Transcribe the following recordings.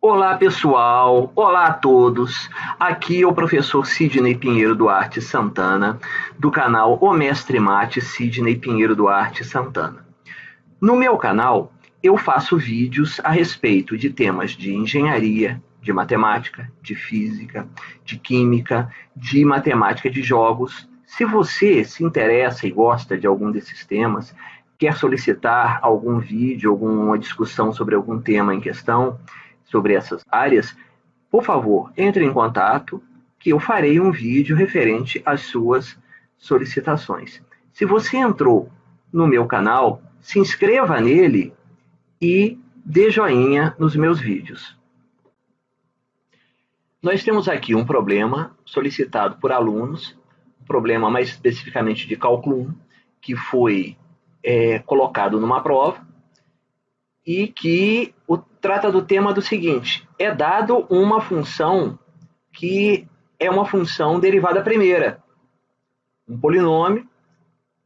Olá pessoal, olá a todos, aqui é o professor Sidney Pinheiro Duarte Santana, do canal O Mestre Mate Sidney Pinheiro Duarte Santana. No meu canal, eu faço vídeos a respeito de temas de engenharia, de matemática, de física, de química, de matemática de jogos. Se você se interessa e gosta de algum desses temas, quer solicitar algum vídeo, alguma discussão sobre algum tema em questão, sobre essas áreas, por favor, entre em contato que eu farei um vídeo referente às suas solicitações. Se você entrou no meu canal, se inscreva nele e dê joinha nos meus vídeos. Nós temos aqui um problema solicitado por alunos, um problema mais especificamente de cálculo 1, que foi colocado numa prova, e que trata do tema do seguinte: é dado uma função que é uma função derivada primeira, um polinômio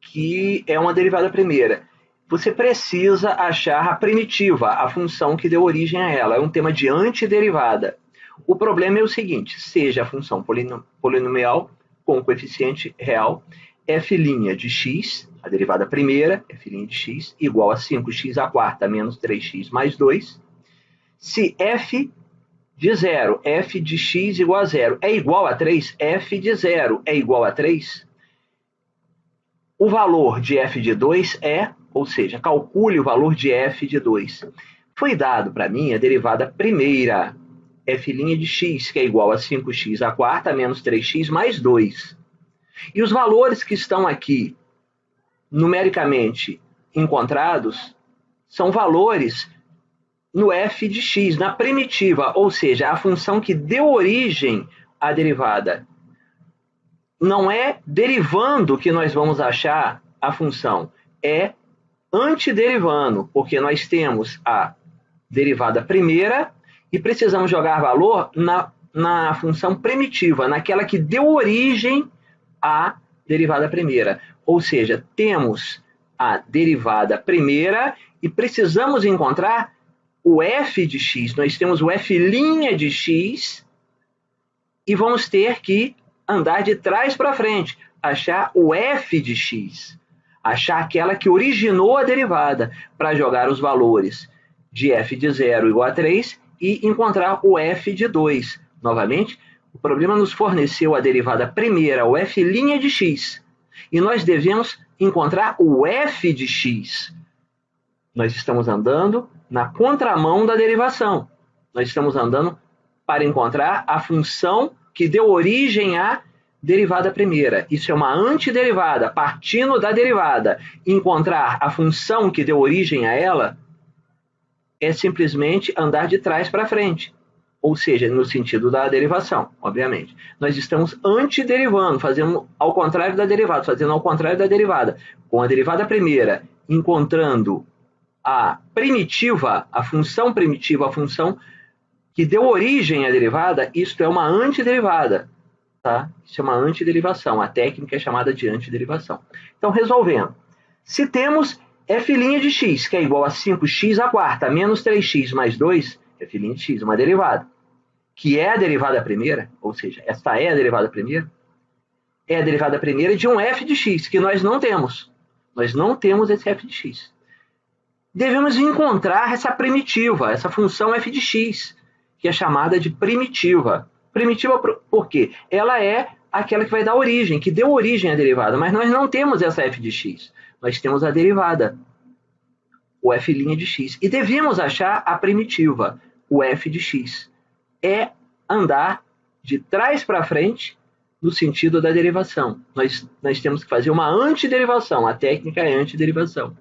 que é uma derivada primeira. Você precisa achar a primitiva, a função que deu origem a ela. É um tema de antiderivada. O problema é o seguinte: seja a função polinomial com coeficiente real, f' de x, a derivada primeira, f' de x, igual a 5x à quarta menos 3x mais 2. Se f de 0, f de x igual a 0, é igual a 3, f de 0 é igual a 3, o valor de f de 2 ou seja, calcule o valor de f de 2. Foi dado para mim a derivada primeira, f' de x, que é igual a 5x à quarta menos 3x mais 2. E os valores que estão aqui numericamente encontrados são valores no f de x, na primitiva, ou seja, a função que deu origem à derivada. Não é derivando que nós vamos achar a função, é antiderivando, porque nós temos a derivada primeira e precisamos jogar valor na função primitiva, naquela que deu origem à derivada primeira. Ou seja, temos a derivada primeira e precisamos encontrar o f de x. Nós temos o f' de x e vamos ter que andar de trás para frente, achar o f de x, achar aquela que originou a derivada, para jogar os valores de f de 0 igual a 3 e encontrar o f de 2. Novamente, o problema nos forneceu a derivada primeira, o f' de x, e nós devemos encontrar o f de x. Nós estamos andando na contramão da derivação. Nós estamos andando para encontrar a função que deu origem à derivada primeira. Isso é uma antiderivada, partindo da derivada. Encontrar a função que deu origem a ela é simplesmente andar de trás para frente. Ou seja, no sentido da derivação, obviamente. Nós estamos antiderivando, fazendo ao contrário da derivada, fazendo ao contrário da derivada. Com a derivada primeira, encontrando a primitiva, a função primitiva, a função que deu origem à derivada, isto é uma antiderivada. Tá? Isso é uma antiderivação, a técnica é chamada de antiderivação. Então, resolvendo. Se temos f' de x, que é igual a 5x à quarta menos 3x mais 2, f' de x, uma derivada, que é a derivada primeira, ou seja, esta é a derivada primeira, é a derivada primeira de um f de x, que nós não temos. Nós não temos esse f de x. Devemos encontrar essa primitiva, essa função f de x, que é chamada de primitiva. Primitiva por quê? Ela é aquela que vai dar origem, que deu origem à derivada, mas nós não temos essa f de x. Nós temos a derivada, o f' de x. E devemos achar a primitiva, o f de x. É andar de trás para frente no sentido da derivação. Nós temos que fazer uma antiderivação. A técnica é antiderivação.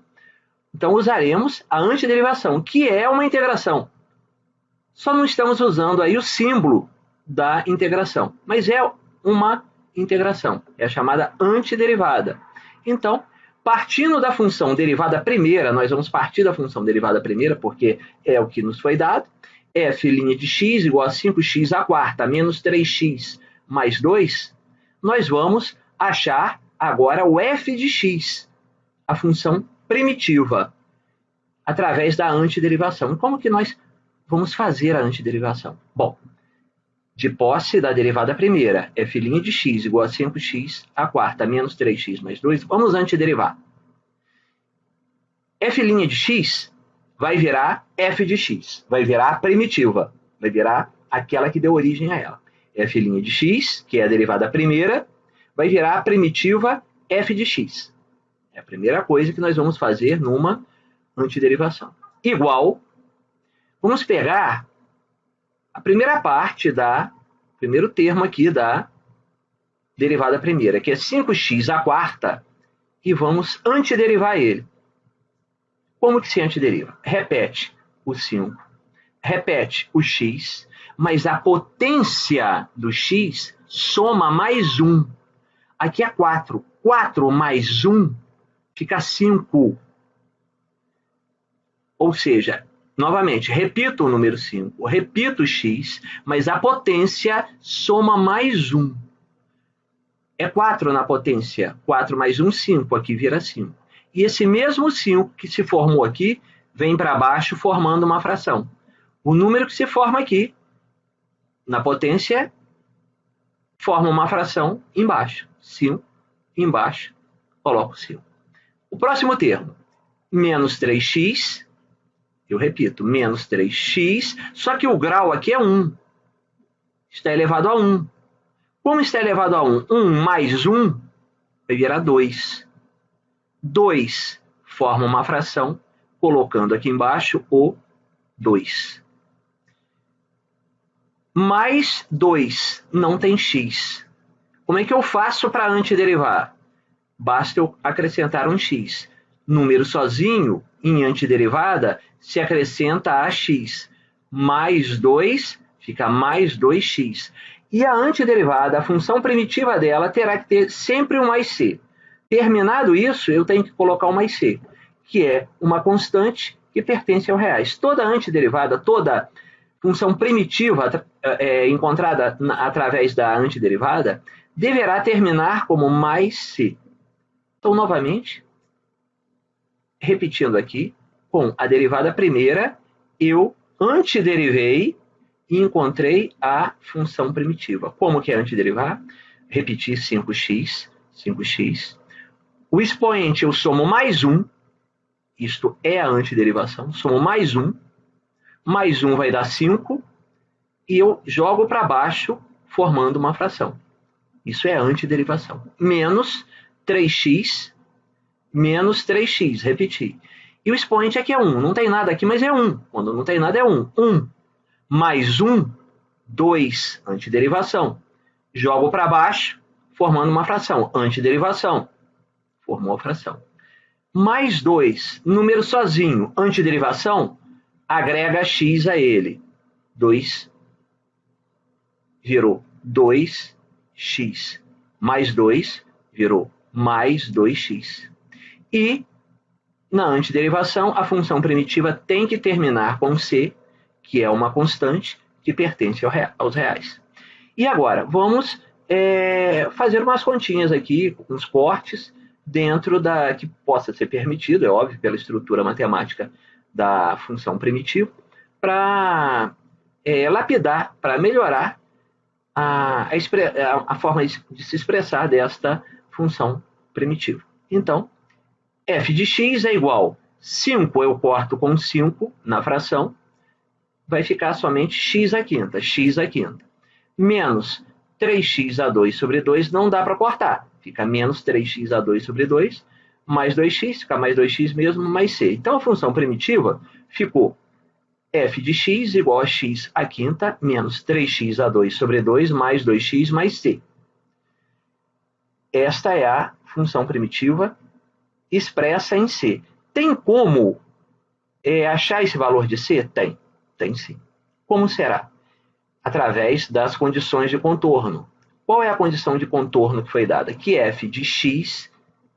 Então, usaremos a antiderivação, que é uma integração. Só não estamos usando aí o símbolo da integração, mas é uma integração. É a chamada antiderivada. Então, partindo da função derivada primeira, nós vamos partir da função derivada primeira, porque é o que nos foi dado, f' de x igual a 5x à quarta menos 3x mais 2, nós vamos achar agora o f de x, a função primitiva, através da antiderivação. Como que nós vamos fazer a antiderivação. Bom, de posse da derivada primeira, f' de x igual a 5x a quarta menos 3x mais 2, vamos antiderivar. F' de x vai virar f de x, vai virar a primitiva, vai virar aquela que deu origem a ela. F' de x, que é a derivada primeira, vai virar a primitiva f de x. É a primeira coisa que nós vamos fazer numa antiderivação. Igual, vamos pegar a primeira parte primeiro termo aqui da derivada primeira, que é 5x à quarta, e vamos antiderivar ele. Como que se antideriva? Repete o 5, repete o x, mas a potência do x soma mais 1. Aqui é 4. 4 mais 1 fica 5. Ou seja, novamente, repito o número 5, repito o x, mas a potência soma mais 1. É 4 na potência. 4 mais 1, 5. Aqui vira 5. E esse mesmo 5 que se formou aqui, vem para baixo formando uma fração. O número que se forma aqui, na potência, forma uma fração embaixo. 5, embaixo, coloco 5. O próximo termo, menos 3x, eu repito, menos 3x, só que o grau aqui é 1. Está elevado a 1. Como está elevado a 1? 1 mais 1 vai virar 2. 2 forma uma fração, colocando aqui embaixo o 2. Mais 2 não tem x. Como é que eu faço para antiderivar? Basta eu acrescentar um x. Número sozinho, em antiderivada, se acrescenta a x. Mais 2 fica mais 2x. E a antederivada, a função primitiva dela, terá que ter sempre um mais c. Terminado isso, eu tenho que colocar um mais c, que é uma constante que pertence ao reais. Toda antiderivada, toda função primitiva encontrada através da antiderivada, deverá terminar como mais c. Então, novamente, repetindo aqui, com a derivada primeira, eu antiderivei e encontrei a função primitiva. Como que é antiderivar? Repetir 5x, 5x. O expoente eu somo mais 1, isto é a antiderivação, somo mais 1 vai dar 5, e eu jogo para baixo, formando uma fração. Isso é a antiderivação. Menos 3x, menos 3x, repetir. E o expoente aqui é 1, não tem nada aqui, mas é 1. Quando não tem nada é 1. 1 mais 1, 2, antiderivação. Jogo para baixo, formando uma fração. Antiderivação, formou a fração. Mais 2, número sozinho, antiderivação, agrega x a ele. 2 virou 2x. Mais 2 virou mais 2x. E, na antiderivação, a função primitiva tem que terminar com c, que é uma constante que pertence aos reais. E agora, vamos fazer umas continhas aqui, uns cortes, dentro da que possa ser permitido, é óbvio, pela estrutura matemática da função primitiva, para lapidar, para melhorar a forma de se expressar desta função primitiva. Então, f de x é igual 5, eu corto com 5 na fração, vai ficar somente x à quinta, menos 3x a 2 sobre 2 não dá para cortar, fica menos 3x a 2 sobre 2, mais 2x, fica mais 2x mesmo, mais c. Então, a função primitiva ficou f de x igual a x à quinta, menos 3x a 2 sobre 2, mais 2x, mais c. Esta é a função primitiva expressa em c. Tem como achar esse valor de c? Tem. Tem sim. Como será? Através das condições de contorno. Qual é a condição de contorno que foi dada? Que f de x,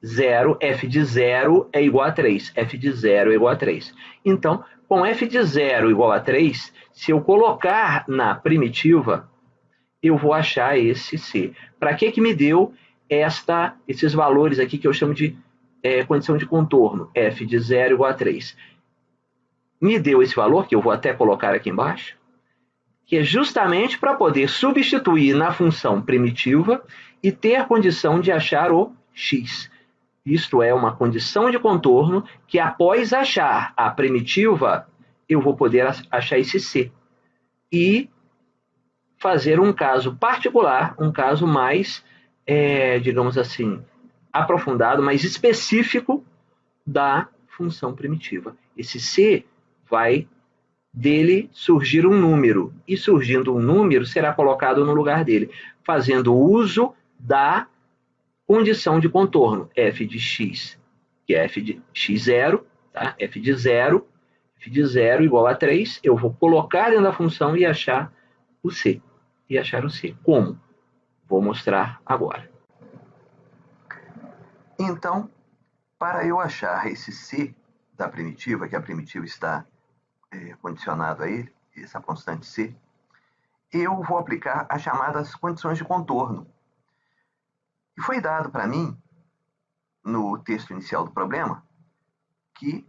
0, f de 0 é igual a 3. F de 0 é igual a 3. Então, com f de 0 igual a 3, se eu colocar na primitiva, eu vou achar esse c. Para que me deu esses valores aqui que eu chamo de condição de contorno? F de 0 igual a 3. me deu esse valor, que eu vou até colocar aqui embaixo, que é justamente para poder substituir na função primitiva e ter a condição de achar o x. Isto é uma condição de contorno que, após achar a primitiva, eu vou poder achar esse c. E fazer um caso particular, um caso mais, digamos assim, aprofundado, mais específico da função primitiva. Esse c vai dele surgir um número, e surgindo um número será colocado no lugar dele, fazendo uso da condição de contorno, f de x, que é f de x0, tá? f de 0 igual a 3, eu vou colocar dentro da função e achar o c. Como? Vou mostrar agora. Então, para eu achar esse c da primitiva, que a primitiva está condicionado a ele, essa constante c, eu vou aplicar as chamadas condições de contorno. E foi dado para mim, no texto inicial do problema, que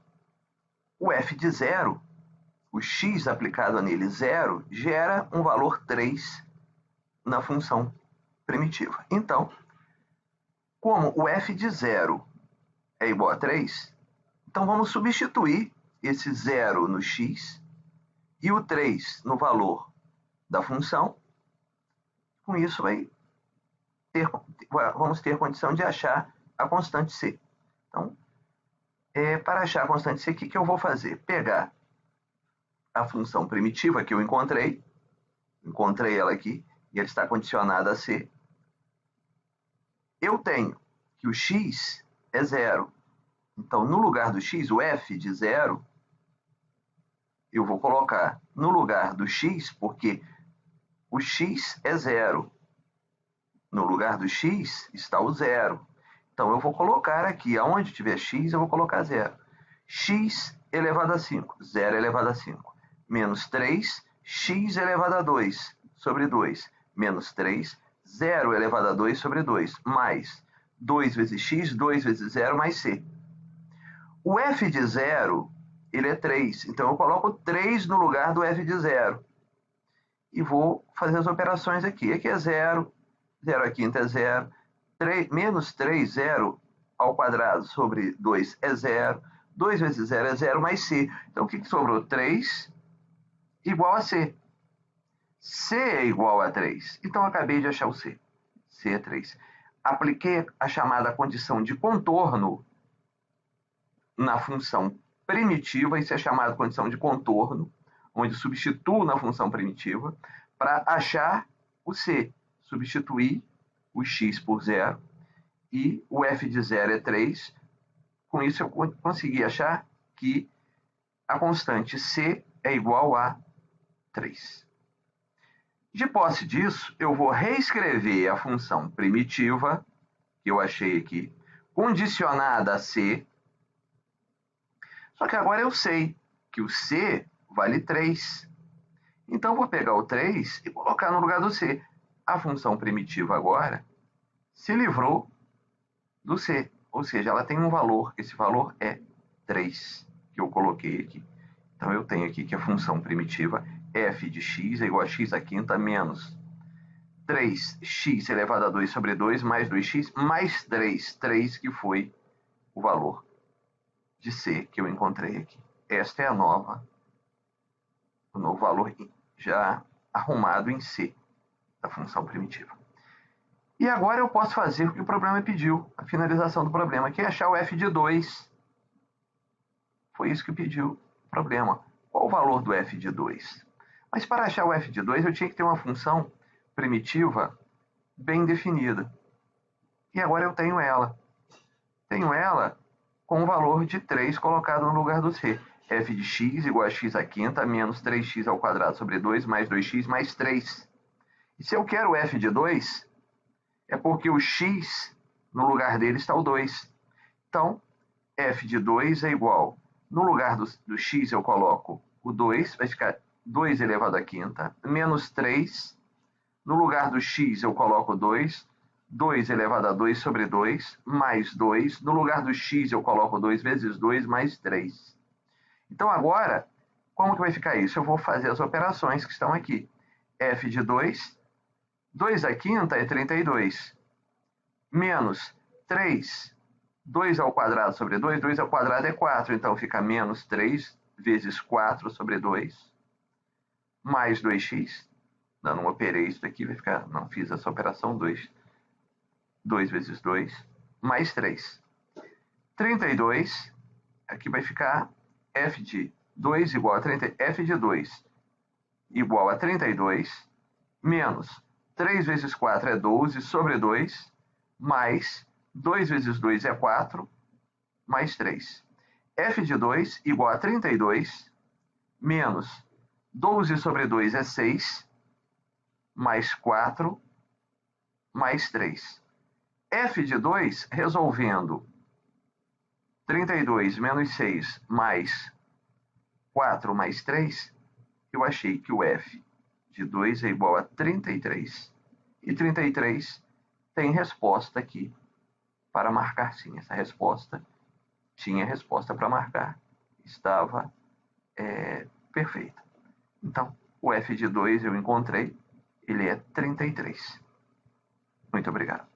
o f de 0, o x aplicado nele 0, gera um valor 3 na função primitiva. Então, como o f de 0 é igual a 3, então vamos substituir esse 0 no x e o 3 no valor da função. Com isso, vamos ter condição de achar a constante c. Então, para achar a constante c, o que eu vou fazer? Pegar a função primitiva que eu encontrei ela aqui, e ela está condicionada a c. Eu tenho que o x é 0. Então, no lugar do x, o f de 0, eu vou colocar no lugar do x, porque o x é 0. No lugar do x está o 0. Então, eu vou colocar aqui, aonde tiver x, eu vou colocar 0. X elevado a 5, 0 elevado a 5. Menos 3, x elevado a 2 sobre 2. Menos 3, 0 elevado a 2 sobre 2. Mais 2 vezes x, 2 vezes 0, mais c. O f de 0, ele é 3. Então, eu coloco 3 no lugar do f de 0. E vou fazer as operações aqui. Aqui é 0, 0 à quinta é 0. Menos 3, 0 ao quadrado sobre 2 é 0. 2 vezes 0 é 0 mais c. Então, o que sobrou? 3 igual a c. C é igual a 3. Então, acabei de achar o c. C é 3. Apliquei a chamada condição de contorno na função primitiva. Isso é chamado condição de contorno, onde substituo na função primitiva para achar o c. Substituir o x por 0 e o f de 0 é 3. Com isso, eu consegui achar que a constante c é igual a 3. De posse disso, eu vou reescrever a função primitiva, que eu achei aqui, condicionada a c. Só que agora eu sei que o c vale 3. Então, vou pegar o 3 e colocar no lugar do c. A função primitiva agora se livrou do c, ou seja, ela tem um valor, esse valor é 3, que eu coloquei aqui. Então, eu tenho aqui que a função primitiva f de x é igual a x à quinta menos 3x elevado a 2 sobre 2 mais 2x mais 3 que foi o valor de c que eu encontrei aqui. Esta é o novo valor já arrumado em c da função primitiva. E agora eu posso fazer o que o problema pediu, a finalização do problema, que é achar o f de 2. Foi isso que pediu o problema. Qual o valor do f de 2? Mas para achar o f de 2, eu tinha que ter uma função primitiva bem definida. E agora eu tenho ela. Tenho ela com o valor de 3 colocado no lugar do c. f de x igual a x à quinta menos 3x ao quadrado sobre 2 mais 2x mais 3. E se eu quero o f de 2, é porque o x, no lugar dele, está o 2. Então, f de 2 é igual, no lugar do x eu coloco o 2, vai ficar 2 elevado à quinta, menos 3. No lugar do x eu coloco 2, 2 elevado a 2 sobre 2, mais 2. No lugar do x eu coloco 2 vezes 2, mais 3. Então, agora, Como que vai ficar isso? Eu vou fazer as operações que estão aqui. F de 2, 2 à quinta é 32, menos 3, 2 ao quadrado sobre 2, 2 ao quadrado é 4, então fica menos 3 vezes 4 sobre 2, mais 2x. Não operei isso aqui, vai ficar, não fiz essa operação, 2 vezes 2, mais 3. 32, aqui vai ficar f de 2 igual a 30, f de 2 igual a 32, menos 3 vezes 4 é 12 sobre 2, mais 2 vezes 2 é 4, mais 3. f de 2 igual a 32, menos 12 sobre 2 é 6, mais 4, mais 3. f de 2, resolvendo 32 menos 6 mais 4 mais 3, eu achei que o f de 2 é igual a 33. E 33 tem resposta aqui para marcar sim. Essa resposta tinha resposta para marcar. Estava perfeita. Então, o f de 2 eu encontrei, ele é 33. Muito obrigado.